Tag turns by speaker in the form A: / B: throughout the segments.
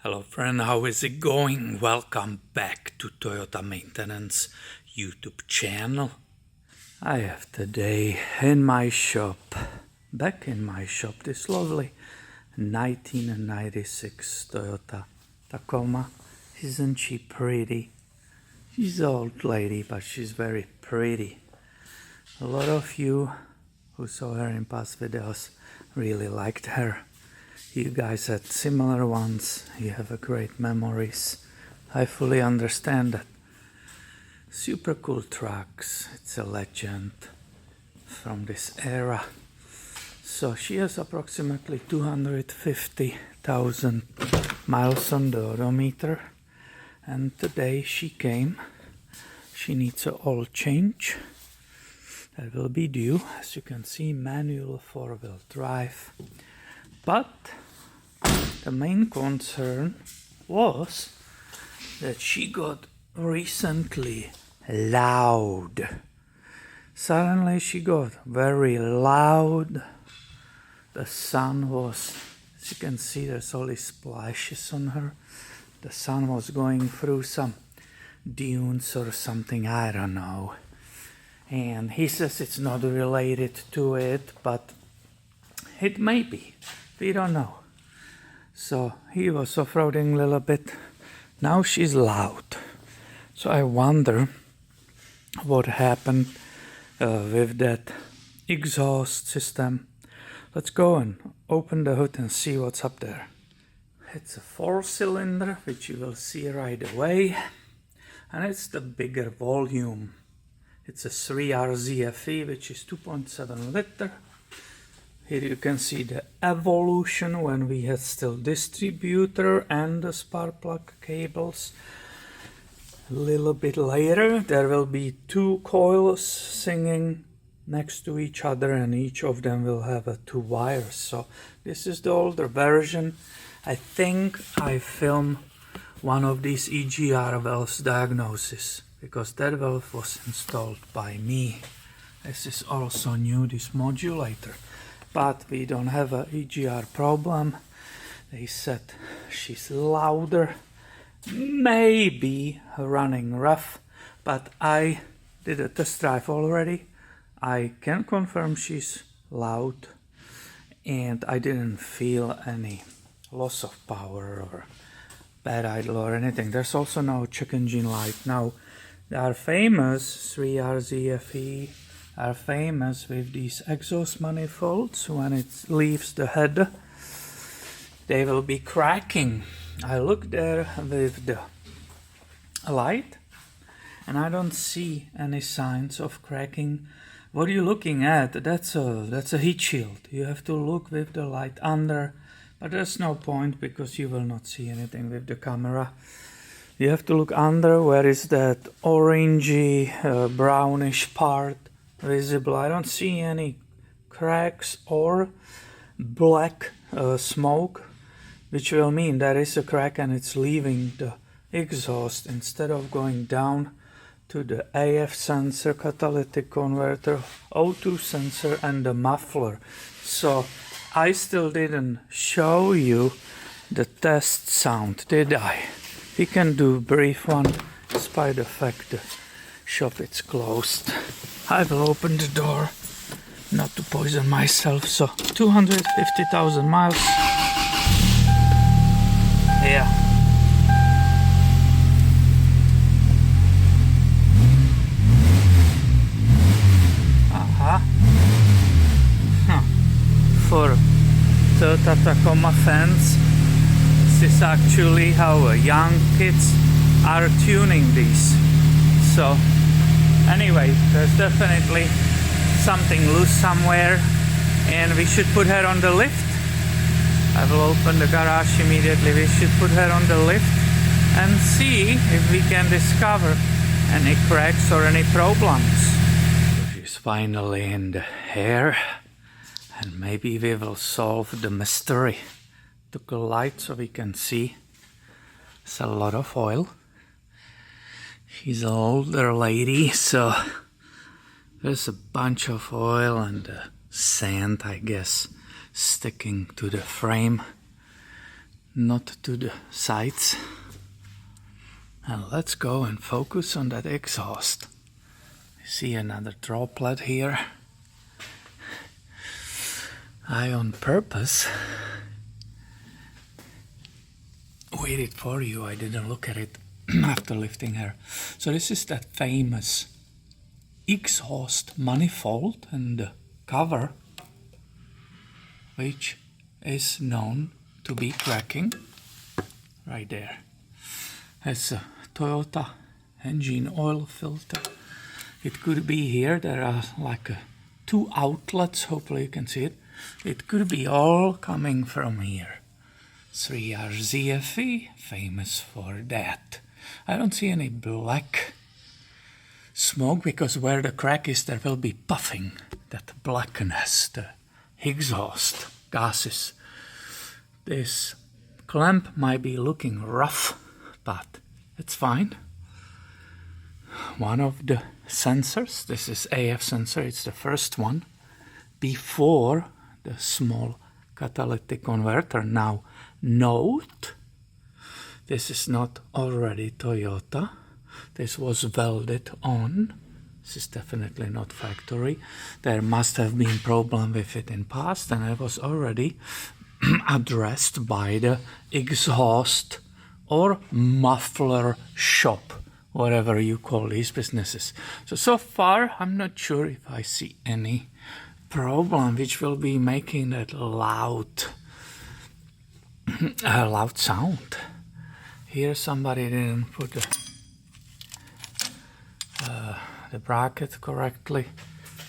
A: Hello friend, how is it going? Welcome back to Toyota Maintenance YouTube channel. I have today in my shop, back in my shop, this lovely 1996 Toyota Tacoma. Isn't she pretty? She's an old lady, but she's very pretty. A lot of you who saw her in past videos really liked her. You guys had similar ones, you have a great memories. I fully understand that. Super cool trucks, it's a legend from this era. So she has approximately 250,000 miles on the odometer. And today she came. She needs an oil change. That will be due. As you can see, manual 4-wheel drive. But the main concern was that she got recently loud. Suddenly she got very loud. The sun was, as you can see, there's all these splashes on her. The sun was going through some dunes or something, I don't know. And he says it's not related to it, but it may be. We don't know. So he was off-roading a little bit. Now she's loud. So I wonder what happened with that exhaust system. Let's go and open the hood and see what's up there. It's a 4-cylinder, which you will see right away. And it's the bigger volume. It's a 3RZFE, which is 2.7 liter. Here you can see the evolution when we had still distributor and the spark plug cables. A little bit later there will be 2 coils singing next to each other, and each of them will have 2 wires. So this is the older version. I think I filmed one of these EGR valves diagnosis, because that valve was installed by me. This is also new, this modulator. But we don't have a EGR problem. They said she's louder, maybe running rough, but I did a test drive already. I can confirm she's loud, and I didn't feel any loss of power or bad idle or anything. There's also no check engine light. Now, they are famous, 3RZFE, are famous with these exhaust manifolds. When it leaves the head, they will be cracking. I look there with the light and I don't see any signs of cracking. What are you looking at? That's a heat shield. You have to look with the light under, but there's no point because you will not see anything with the camera. You have to look under. Where is that orangey brownish part visible? I don't see any cracks or black smoke, which will mean there is a crack and it's leaving the exhaust instead of going down to the AF sensor, catalytic converter, O2 sensor and the muffler. So I still didn't show you the test sound, did I? We can do a brief one despite the fact the shop is closed. I will open the door, not to poison myself. So 250,000 miles. Yeah. For Toyota Tacoma fans, this is actually how young kids are tuning these. So anyway, there's definitely something loose somewhere, and we should put her on the lift. I will open the garage immediately. We should put her on the lift and see if we can discover any cracks or any problems. She's finally in the air, and maybe we will solve the mystery. Took a light so we can see. It's a lot of oil. She's an older lady, so there's a bunch of oil and sand, I guess, sticking to the frame. not to the sides. And let's go and focus on that exhaust. You see another droplet here. I on purpose waited for you. I didn't look at it after lifting her. So this is that famous exhaust manifold and the cover, which is known to be cracking right there. It's a Toyota engine oil filter. It could be here. There are like two outlets. Hopefully you can see it. It could be all coming from here. 3R ZFE, famous for that. I don't see any black smoke because where the crack is there will be puffing, that blackness, the exhaust gases. This clamp might be looking rough, but it's fine. One of the sensors, this is AF sensor, it's the first one before the small catalytic converter. Now note, this is not already Toyota. This was welded on. This is definitely not factory. There must have been problem with it in past, and it was already addressed by the exhaust or muffler shop, whatever you call these businesses. So far, I'm not sure if I see any problem which will be making that loud sound. Here somebody didn't put the bracket correctly.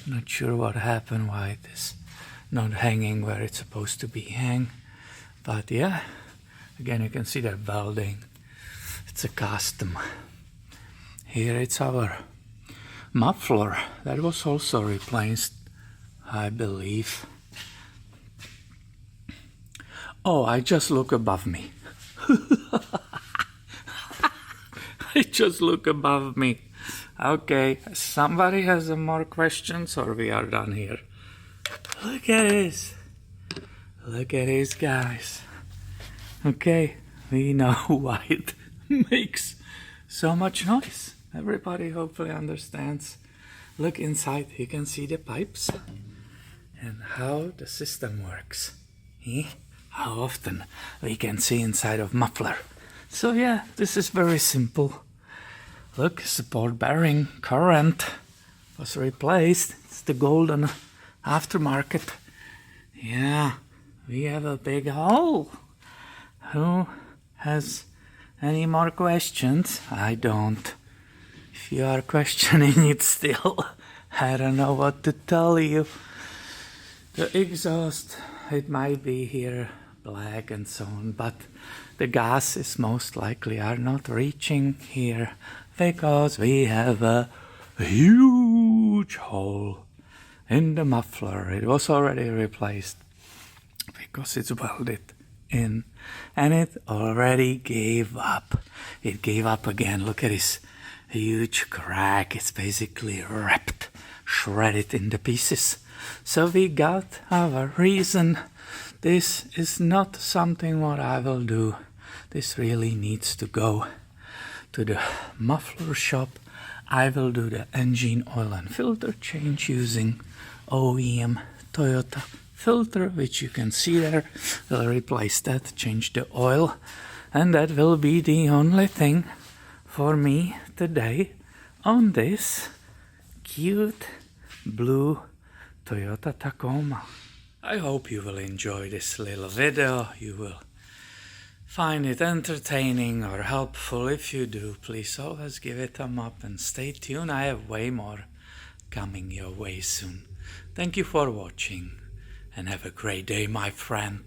A: Not sure what happened, why it is not hanging where it's supposed to be hang. But yeah, again you can see that welding. It's a custom. Here it's our muffler that was also replaced, I believe. Oh, I just look above me. I just look above me. Okay, somebody has more questions or we are done here? Look at this. Look at this, guys. Okay, we know why it makes so much noise. Everybody hopefully understands. Look inside, you can see the pipes and how the system works. How often we can see inside of muffler. So yeah, this is very simple. Look, support bearing current was replaced. It's the golden aftermarket. Yeah, we have a big hole. Who has any more questions? I don't. If you are questioning it still, I don't know what to tell you. The exhaust, it might be here black and so on, but the gases most likely are not reaching here because we have a huge hole in the muffler. It was already replaced because it's welded in and it already gave up. It gave up again. Look at this huge crack. It's basically wrapped, shredded into pieces. So we got our reason. This is not something what I will do. This really needs to go to the muffler shop. I will do the engine oil and filter change using OEM Toyota filter, which you can see there. We'll replace that, change the oil, and that will be the only thing for me today on this cute blue Toyota Tacoma. I hope you will enjoy this little video. You will find it entertaining or helpful. If you do, please always give it a thumb up and stay tuned. I have way more coming your way soon. Thank you for watching and have a great day, my friend.